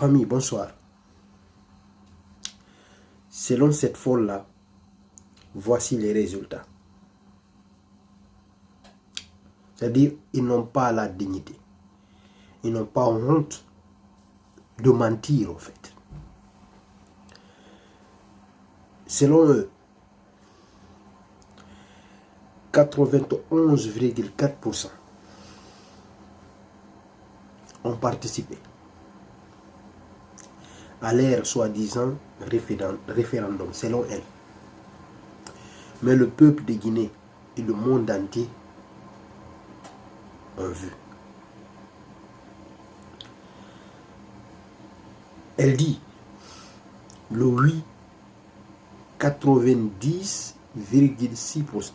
Famille, bonsoir. Selon cette folle-là, voici les résultats. C'est-à-dire, ils n'ont pas la dignité. Ils n'ont pas honte de mentir, en fait. Selon eux, 91,4% ont participé à leur soi-disant référendum, selon elle. Mais le peuple de Guinée et le monde entier ont vu. Elle dit le oui, 90,6%.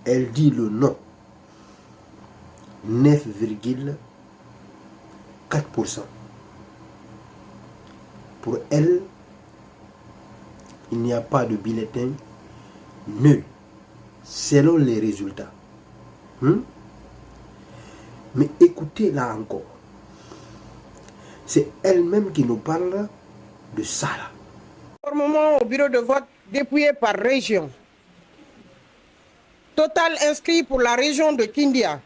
Elle dit le non, 9,4%. Pour elle, il n'y a pas de bulletin nul, selon les résultats. Mais écoutez là encore. C'est elle-même qui nous parle de ça là. Pour le moment, au bureau de vote dépouillé par région. Total inscrit pour la région de Kindia.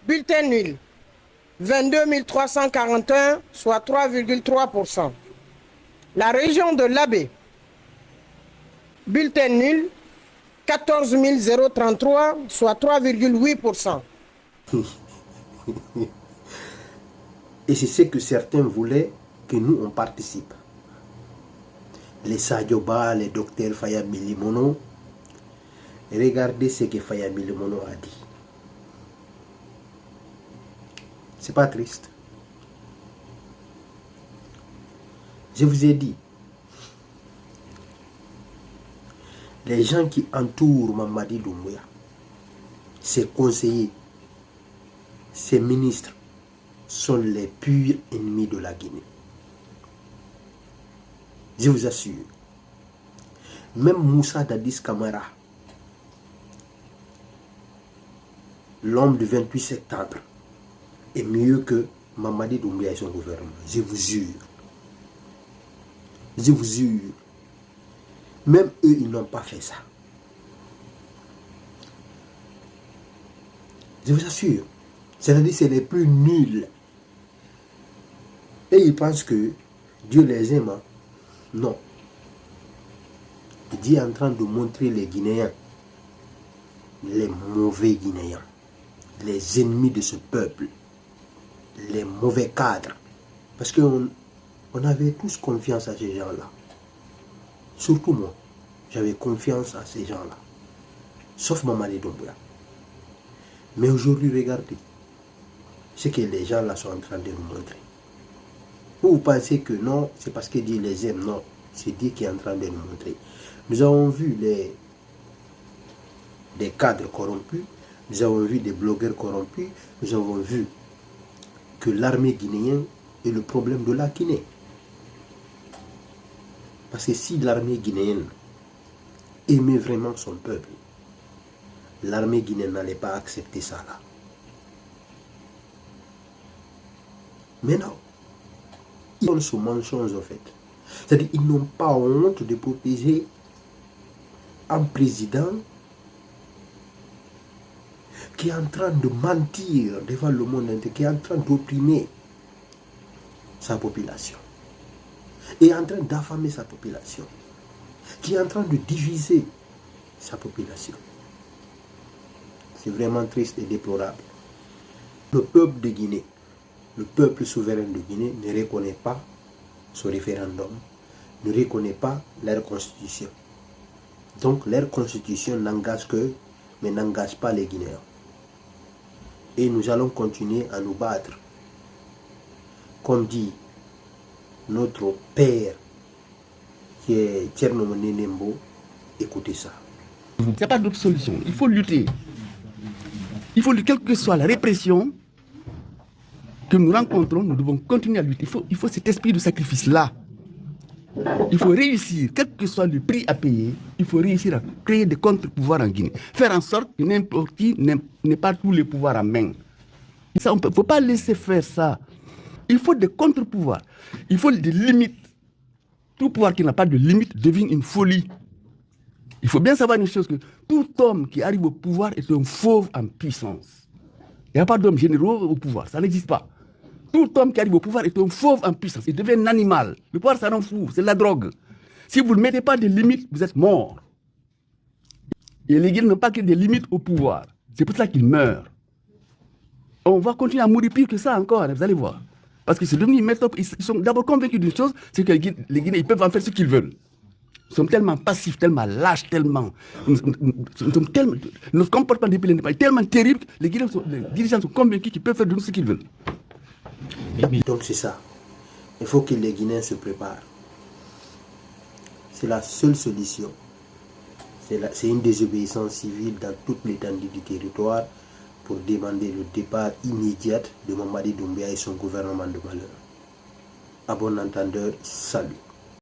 Bulletin nul. 22 341, soit 3,3%. La région de l'Abbé. Bulletin nul. 14 033, soit 3,8%. Et c'est ce que certains voulaient que nous on participe. Les Sadioba, les docteurs Faya Milimono. Regardez ce que Faya Milimono a dit. C'est pas triste. Je vous ai dit, les gens qui entourent Mamadi Doumbouya, ses conseillers, ses ministres, sont les purs ennemis de la Guinée. Je vous assure. Même Moussa Dadis Camara, l'homme du 28 septembre, est mieux que Mamadi Doumbouya et son gouvernement. Je vous jure. Je vous jure. Même eux, ils n'ont pas fait ça. Je vous assure. C'est-à-dire que c'est les plus nuls. Et ils pensent que Dieu les aime. Non. Dieu est en train de montrer les Guinéens, les mauvais Guinéens, les ennemis de ce peuple, les mauvais cadres. Parce qu'on avait tous confiance à ces gens-là. Surtout moi, j'avais confiance à ces gens-là. Sauf Mamadi Doumbouya. Mais aujourd'hui, regardez ce que les gens-là sont en train de nous montrer. Vous pensez que non, c'est parce que Dieu les aime. Non, c'est Dieu qui est en train de nous montrer. Nous avons vu des cadres corrompus, nous avons vu des blogueurs corrompus, nous avons vu que l'armée guinéenne est le problème de la Guinée. Parce que si l'armée guinéenne aimait vraiment son peuple, l'armée guinéenne n'allait pas accepter ça là. Mais non. Ils ont ce mensonge en fait. C'est-à-dire qu'ils n'ont pas honte de protéger un président qui est en train de mentir devant le monde entier, qui est en train d'opprimer sa population, est en train d'affamer sa population, qui est en train de diviser sa population. C'est vraiment triste et déplorable. Le peuple de Guinée, le peuple souverain de Guinée ne reconnaît pas ce référendum, ne reconnaît pas leur constitution. Donc leur constitution n'engage que, mais n'engage pas les Guinéens. Et nous allons continuer à nous battre. Comme dit notre père, qui est Tchernomone Nembo, écoutez ça. Il n'y a pas d'autre solution. Il faut lutter. Il faut lutter, quelle que soit la répression que nous rencontrons, nous devons continuer à lutter. Il faut cet esprit de sacrifice-là. Il faut réussir, quel que soit le prix à payer, il faut réussir à créer des contre-pouvoirs en Guinée. Faire en sorte que n'importe qui n'ait pas tous les pouvoirs en main. Il ne faut pas laisser faire ça. Il faut des contre-pouvoirs. Il faut des limites. Tout pouvoir qui n'a pas de limite devient une folie. Il faut bien savoir une chose, que tout homme qui arrive au pouvoir est un fauve en puissance. Il n'y a pas d'homme généraux au pouvoir, ça n'existe pas. Tout homme qui arrive au pouvoir est un fauve en puissance, il devient un animal. Le pouvoir, ça rend fou, c'est la drogue. Si vous ne mettez pas de limites, vous êtes mort. Et les guerriers n'ont pas que des limites au pouvoir. C'est pour ça qu'ils meurent. On va continuer à mourir pire que ça encore, vous allez voir. Parce que c'est devenu une méthode. Ils sont d'abord convaincus d'une chose, c'est que les Guinéens, ils peuvent en faire ce qu'ils veulent. Nous sommes tellement passifs, tellement lâches, tellement. Notre comportement depuis l'indépendance est tellement terrible que les dirigeants sont convaincus qu'ils peuvent faire de nous ce qu'ils veulent. Donc c'est ça. Il faut que les Guinéens se préparent. C'est la seule solution. C'est une désobéissance civile dans toute l'étendue du territoire pour demander le départ immédiat de Mamadi Doumbouya et son gouvernement de malheur. À bon entendeur, salut.